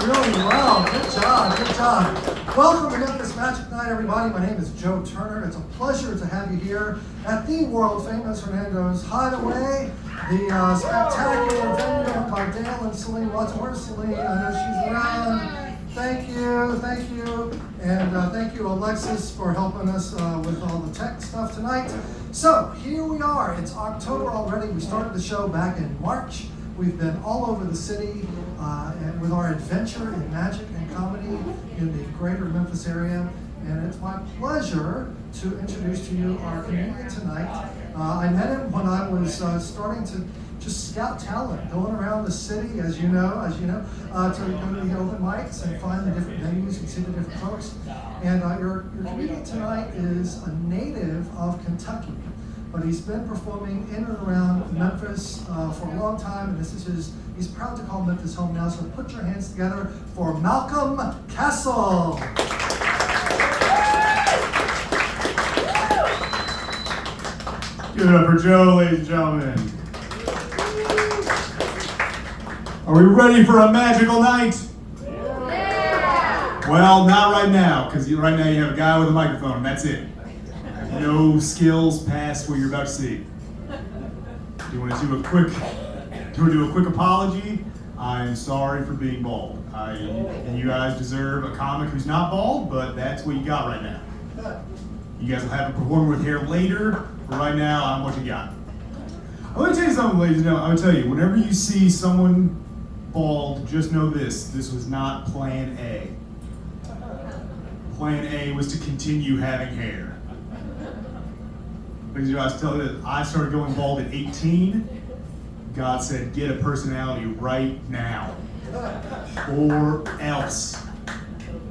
really well. Good job, good job. Welcome to Memphis Magic Night, everybody. My name is Joe Turner. It's a pleasure to have you here at the world famous Hernando's Hideaway, the spectacular venue by Dale and Celine Watson. Where's Celine? I know she's around. Thank you. And thank you, Alexis, for helping us with all the tech stuff tonight. So here we are. It's October already. We started the show back in March. We've been all over the city and with our adventure in magic and comedy in the greater Memphis area. And it's my pleasure to introduce to you our comedian tonight. I met him when I was starting to just scout talent, going around the city, as you know, to go to the open mics and find the different venues and see the different folks. And your comedian tonight is a native of Kentucky, but he's been performing in and around Memphis for a long time, and he's proud to call Memphis home now, so put your hands together for Malcolm Castle. Give it up for Joe, ladies and gentlemen. Are we ready for a magical night? Yeah! Well, not right now, because right now you have a guy with a microphone, and that's it. No skills past what you're about to see. Do you want to do a quick apology? I'm sorry for being bald. And you guys deserve a comic who's not bald, but that's what you got right now. You guys will have a performer with hair later, but right now, I'm what you got. I'm going to tell you something, ladies and gentlemen. I'm going to tell you, whenever you see someone bald, just know this was not plan A. Plan A was to continue having hair. Ladies and gentlemen, I started going bald at 18. God said, get a personality right now, or else.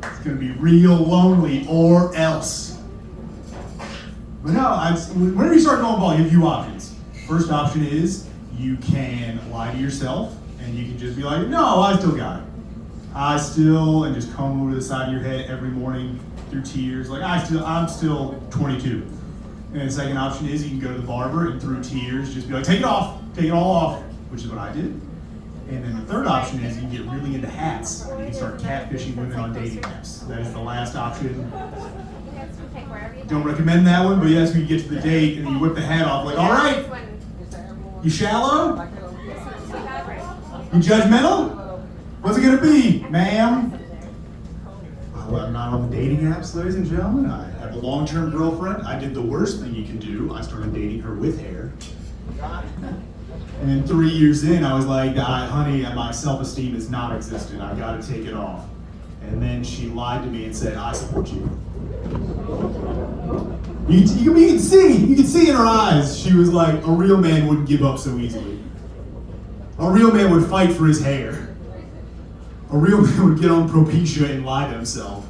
It's going to be real lonely, or else. But no, whenever you start going bald, you have a few options. First option is you can lie to yourself, and you can just be like, no, I still got it. And just comb over the side of your head every morning through tears, like I'm still 22. And the second option is you can go to the barber and through tears just be like, take it all off, which is what I did. And then the third option is you can get really into hats. You can start catfishing women on dating apps. That is the last option. Don't recommend that one, but yes, when you get to the date and then you whip the hat off, like, all right, you shallow? You judgmental? What's it gonna be, ma'am? Well, I'm not on the dating apps, ladies and gentlemen. I have a long-term girlfriend. I did the worst thing you can do. I started dating her with hair. And then 3 years in, I was like, honey, my self-esteem is not existent. I gotta take it off. And then she lied to me and said, I support you. You can see in her eyes, she was like, a real man wouldn't give up so easily. A real man would fight for his hair. A real man would get on Propecia and lie to himself.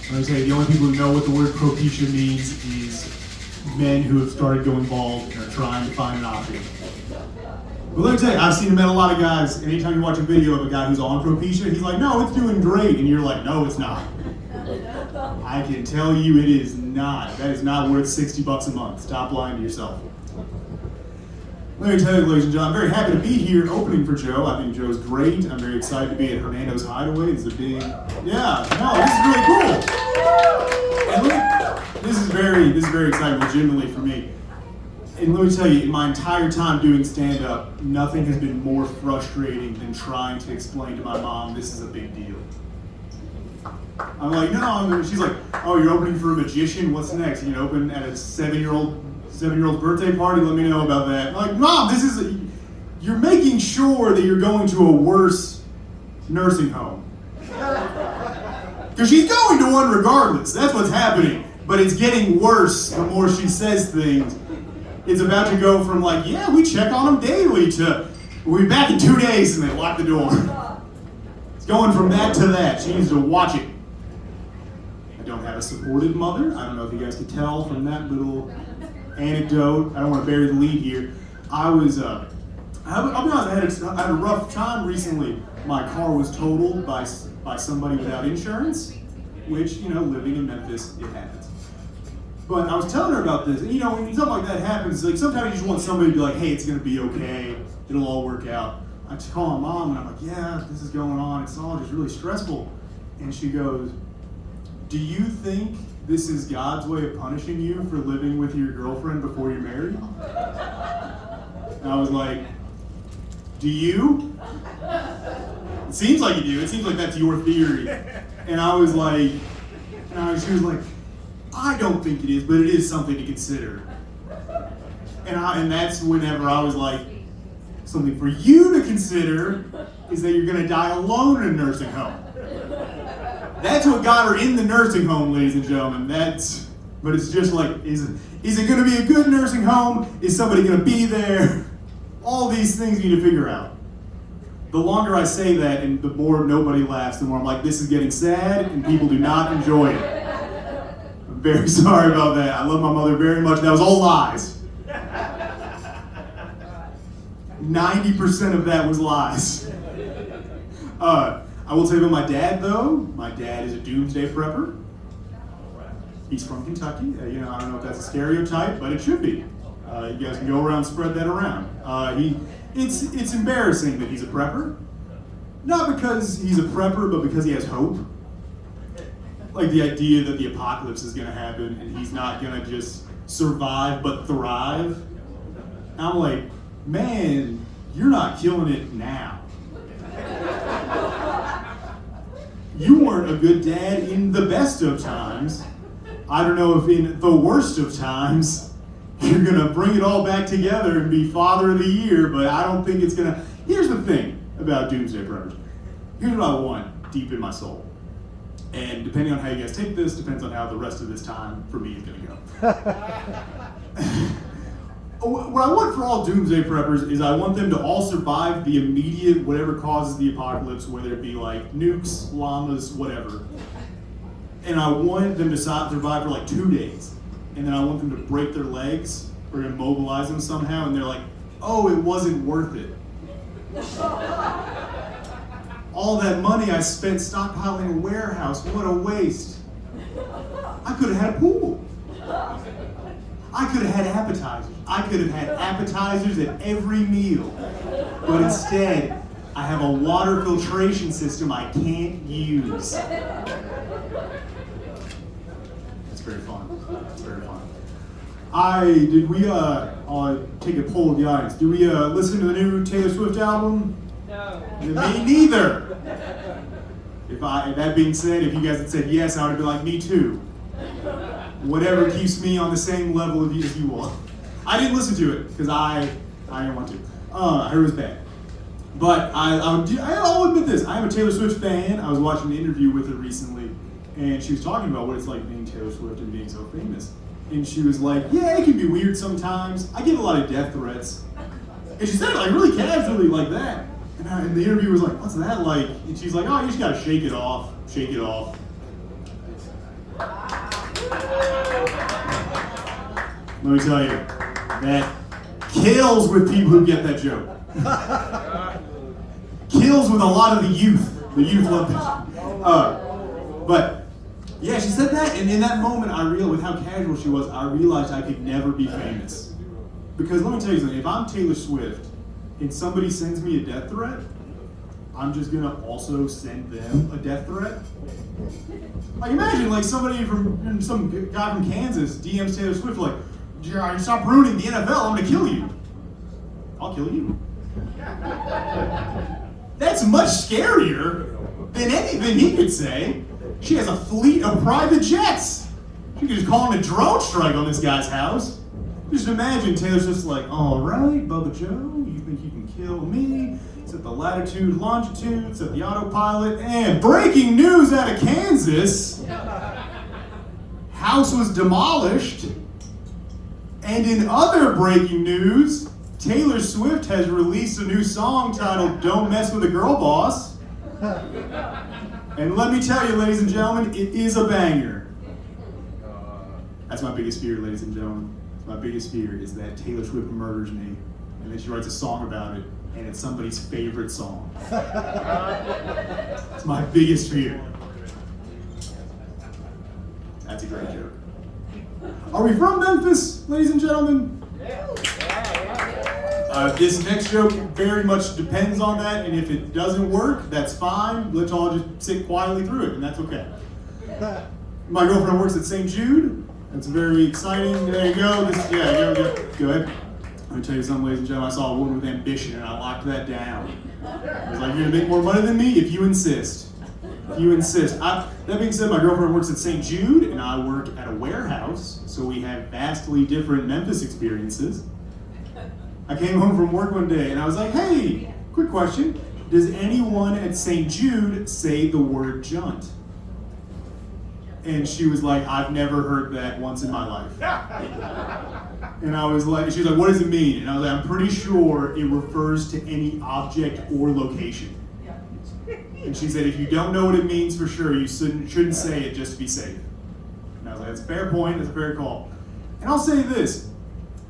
I'm gonna say the only people who know what the word Propecia means is men who have started going bald and are trying to find an option. But let me tell you, I've seen and met a lot of guys, anytime you watch a video of a guy who's on Propecia, he's like, no, it's doing great. And you're like, no, it's not. I can tell you it is not. That is not worth $60 a month. Stop lying to yourself. Let me tell you, ladies and gentlemen, I'm very happy to be here opening for Joe. I think Joe's great. I'm very excited to be at Hernando's Hideaway. It's a big, this is really cool. And this is very exciting, legitimately for me. And let me tell you, in my entire time doing stand-up, nothing has been more frustrating than trying to explain to my mom this is a big deal. I'm like, no, she's like, oh, you're opening for a magician? What's next? You can open at a seven-year-old's birthday party? Let me know about that. I'm like, Mom, you're making sure that you're going to a worse nursing home. Because she's going to one regardless. That's what's happening. But it's getting worse the more she says things. It's about to go from like, yeah, we check on them daily to, we'll be back in 2 days, and they lock the door. It's going from that to that. She needs to watch it. I don't have a supportive mother. I don't know if you guys could tell from that little anecdote. I don't want to bury the lead here. I'll be honest, I had a rough time recently. My car was totaled by somebody without insurance, which, living in Memphis, it happens. But I was telling her about this, and when something like that happens, like sometimes you just want somebody to be like, hey, it's gonna be okay, it'll all work out. I just call my mom and I'm like, yeah, this is going on. It's all just really stressful. And she goes, do you think this is God's way of punishing you for living with your girlfriend before you're married? And I was like, do you? It seems like you do. It seems like that's your theory. And I was like, she was like, I don't think it is, but it is something to consider. And that's whenever I was like, something for you to consider is that you're going to die alone in a nursing home. That's what got her in the nursing home, ladies and gentlemen. But it's just like, is it going to be a good nursing home? Is somebody going to be there? All these things you need to figure out. The longer I say that and the more nobody laughs, the more I'm like, this is getting sad and people do not enjoy it. I'm very sorry about that. I love my mother very much. That was all lies. 90% of that was lies. I will tell you about my dad, though. My dad is a doomsday prepper. He's from Kentucky. I don't know if that's a stereotype, but it should be. You guys can go around and spread that around. It's embarrassing that he's a prepper. Not because he's a prepper, but because he has hope. Like the idea that the apocalypse is going to happen and he's not going to just survive but thrive. And I'm like, man, you're not killing it now. You weren't a good dad in the best of times. I don't know if in the worst of times you're going to bring it all back together and be Father of the Year, but I don't think it's going to. Here's the thing about doomsday preppers. Here's what I want deep in my soul. And depending on how you guys take this, depends on how the rest of this time for me is going to go. What I want for all doomsday preppers is I want them to all survive the immediate whatever causes the apocalypse, whether it be like nukes, llamas, whatever. And I want them to survive for like 2 days. And then I want them to break their legs or immobilize them somehow, and they're like, oh, it wasn't worth it. All that money I spent stockpiling a warehouse, what a waste. I could have had a pool. I could have had appetizers. I could have had appetizers at every meal. But instead, I have a water filtration system I can't use. It's very fun. It's very fun. I'll take a poll of the audience. Do we listen to the new Taylor Swift album? No. Me neither. That being said, if you guys had said yes, I would have been like, me too. Whatever keeps me on the same level as you all. I didn't listen to it because I didn't want to. I heard it was bad. But I'll admit this. I am a Taylor Swift fan. I was watching an interview with her recently, and she was talking about what it's like being Taylor Swift and being so famous. And she was like, yeah, it can be weird sometimes. I get a lot of death threats. And she said it like really casually like that. And the interviewer was like, what's that like? And she's like, oh, you just gotta shake it off. Shake it off. Let me tell you, that kills with people who get that joke. Kills with a lot of the youth. The youth love that. But yeah, she said that, and in that moment, I realized with how casual she was, I realized I could never be famous. Because let me tell you something, if I'm Taylor Swift and somebody sends me a death threat, I'm just gonna also send them a death threat. Like imagine like some guy from Kansas DMs Taylor Swift like, "Yeah, stop ruining the NFL, I'm gonna kill you." I'll kill you. That's much scarier than anything he could say. She has a fleet of private jets. She could just call in a drone strike on this guy's house. Just imagine Taylor's just like, all right, Bubba Joe, you think you can kill me? Set the latitude, longitude, set the autopilot, and breaking news out of Kansas. House was demolished. And in other breaking news, Taylor Swift has released a new song titled Don't Mess with a Girl Boss. And let me tell you, ladies and gentlemen, it is a banger. That's my biggest fear, ladies and gentlemen. My biggest fear is that Taylor Swift murders me, and then she writes a song about it, and it's somebody's favorite song. It's my biggest fear. That's a great joke. Are we from Memphis, ladies and gentlemen? This next joke very much depends on that, and if it doesn't work, that's fine. Let's all just sit quietly through it, and that's okay. My girlfriend works at St. Jude. That's very exciting. There you go. Go ahead. Let me tell you something, ladies and gentlemen. I saw a woman with ambition, and I locked that down. I was like, you're gonna make more money than me if you insist. If you insist. That being said, my girlfriend works at St. Jude, and I work at a warehouse, so we have vastly different Memphis experiences. I came home from work one day, and I was like, hey, quick question. Does anyone at St. Jude say the word junt? And she was like, I've never heard that once in my life. And I was like, she was like, what does it mean? And I was like, I'm pretty sure it refers to any object or location. And she said, if you don't know what it means for sure, you shouldn't say it just to be safe. And I was like, that's a fair point, that's a fair call. And I'll say this,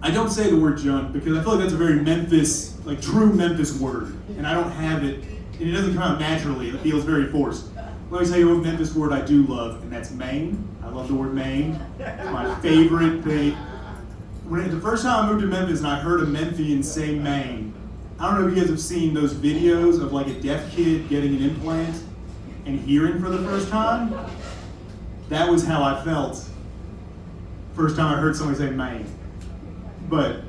I don't say the word junt because I feel like that's a very Memphis, like true Memphis word. And I don't have it, and it doesn't come out naturally, it feels very forced. Let me tell you what Memphis word I do love, and that's Maine. I love the word Maine. It's my favorite thing. The first time I moved to Memphis and I heard a Memphian say Maine, I don't know if you guys have seen those videos of like a deaf kid getting an implant and hearing for the first time. That was how I felt first time I heard somebody say Maine. But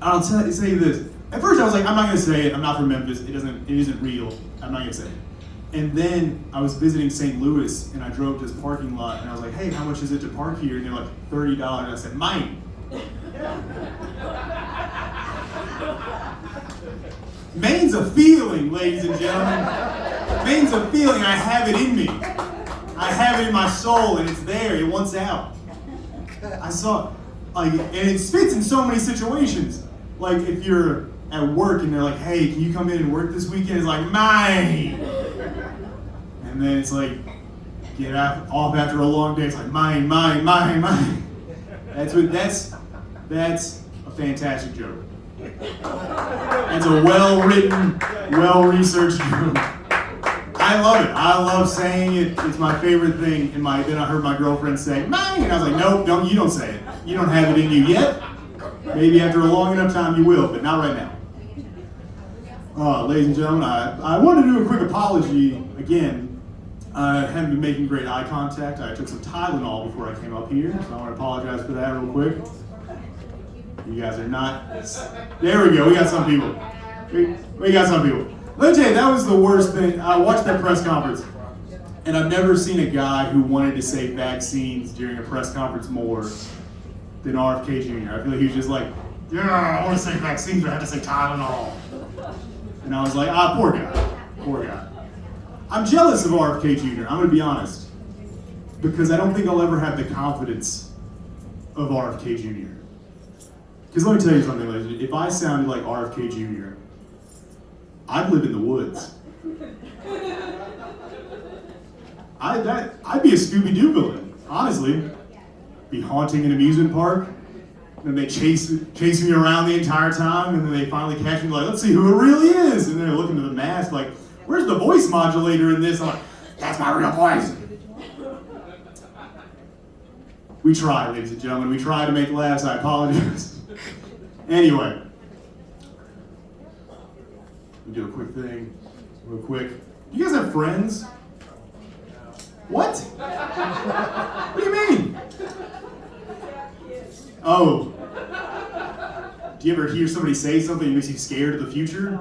I'll say this. At first I was like, I'm not gonna say it. I'm not from Memphis. It isn't real. I'm not gonna say it. And then I was visiting St. Louis and I drove to this parking lot and I was like, hey, how much is it to park here? And they're like, $30. And I said, mine. Maine's a feeling, ladies and gentlemen. Maine's a feeling. I have it in me. I have it in my soul and it's there. It wants out. I saw, like, and it fits in so many situations. Like if you're at work and they're like, hey, can you come in and work this weekend? It's like, mine. And then it's like, get off after a long day. It's like, mine. That's a fantastic joke. It's a well-written, well-researched joke. I love it. I love saying it. It's my favorite thing. Then I heard my girlfriend say, mine. And I was like, nope, you don't say it. You don't have it in you yet. Maybe after a long enough time you will, but not right now. Ladies and gentlemen, I want to do a quick apology again. I haven't been making great eye contact. I took some Tylenol before I came up here, so I want to apologize for that real quick. You guys are not. There we go. We got some people. We got some people. Let me tell you, that was the worst thing. I watched that press conference, and I've never seen a guy who wanted to say vaccines during a press conference more than RFK Jr. I feel like he was just like, yeah, I want to say vaccines, but I have to say Tylenol. And I was like, poor guy. I'm jealous of RFK Jr., I'm going to be honest, because I don't think I'll ever have the confidence of RFK Jr. Because let me tell you something, ladies. If I sounded like RFK Jr., I'd live in the woods. I'd be a Scooby-Doo villain, honestly. Be haunting an amusement park, and they chase me around the entire time, and then they finally catch me like, let's see who it really is. And they're looking at the mask like, where's the voice modulator in this? I'm like, that's my real voice. We try, ladies and gentlemen. We try to make laughs. I apologize. Anyway, we'll do a quick thing, real quick. Do you guys have friends? What? What do you mean? Oh. Do you ever hear somebody say something that makes you scared of the future?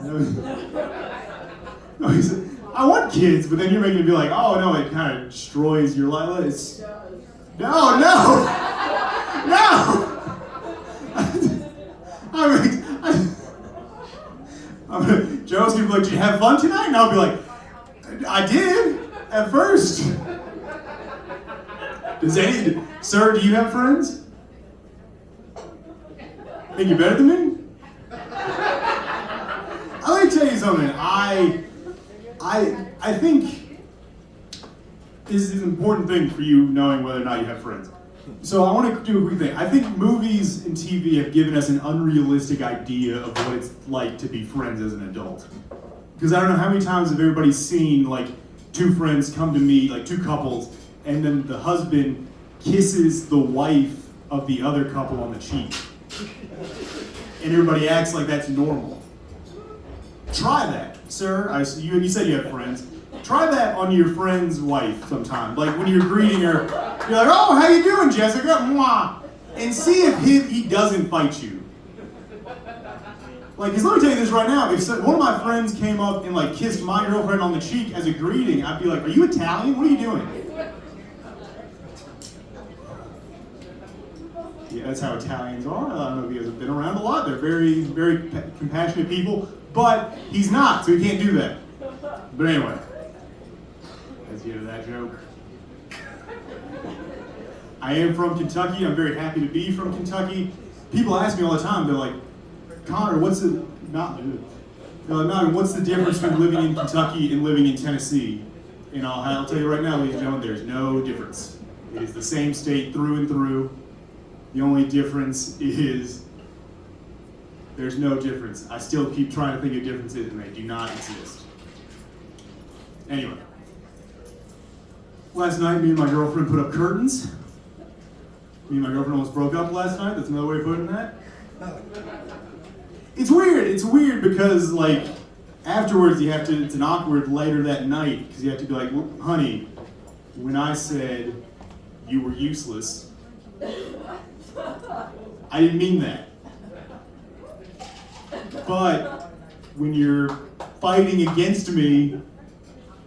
No, he said, I want kids, but then you're making me be like, oh no, it kind of destroys your life. No. Joe's gonna be like, did you have fun tonight? And I'll be like, I did, at first. Sir, do you have friends? Think you're better than me? Let me tell you something. I think this is an important thing for you knowing whether or not you have friends. So I want to do a quick thing. I think movies and TV have given us an unrealistic idea of what it's like to be friends as an adult. Because I don't know how many times have everybody seen like two friends come to meet, like two couples, and then the husband kisses the wife of the other couple on the cheek. And everybody acts like that's normal. Try that, sir. You said you have friends. Try that on your friend's wife sometime. Like when you're greeting her, you're like, "Oh, how you doing, Jessica?" Mwah. And see if he doesn't fight you. Like, 'cause let me tell you this right now. If one of my friends came up and like kissed my girlfriend on the cheek as a greeting, I'd be like, "Are you Italian? What are you doing?" Yeah, that's how Italians are. I don't know if you guys have been around a lot. They're very, very compassionate people. But he's not, so he can't do that. But anyway, that's the end of that joke. I am from Kentucky. I'm very happy to be from Kentucky. People ask me all the time. They're like, "Connor, what's the what's the difference between living in Kentucky and living in Tennessee?" And I'll tell you right now, ladies and gentlemen, there's no difference. It is the same state through and through. The only difference is there's no difference. I still keep trying to think of differences, and they do not exist. Anyway, last night, me and my girlfriend put up curtains. Me and my girlfriend almost broke up last night. That's another way of putting that. It's weird. It's weird because, like, afterwards it's an awkward later that night because you have to be like, "Well, honey, when I said you were useless, I didn't mean that." But when you're fighting against me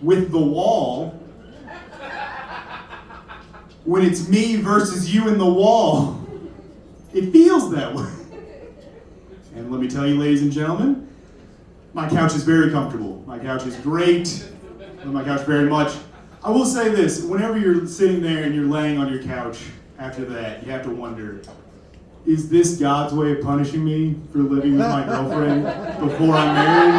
with the wall, when it's me versus you in the wall, it feels that way. And let me tell you, ladies and gentlemen, my couch is very comfortable. My couch is great. I love my couch very much. I will say this, whenever you're sitting there and you're laying on your couch after that, you have to wonder, is this God's way of punishing me for living with my girlfriend before I'm married?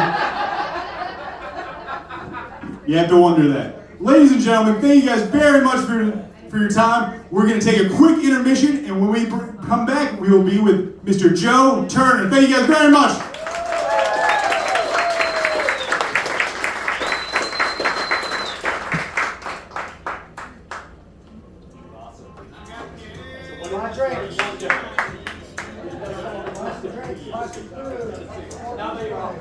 You have to wonder that. Ladies and gentlemen, thank you guys very much for your time. We're going to take a quick intermission, and when we come back, we will be with Mr. Joe Turner. Thank you guys very much. Now they are.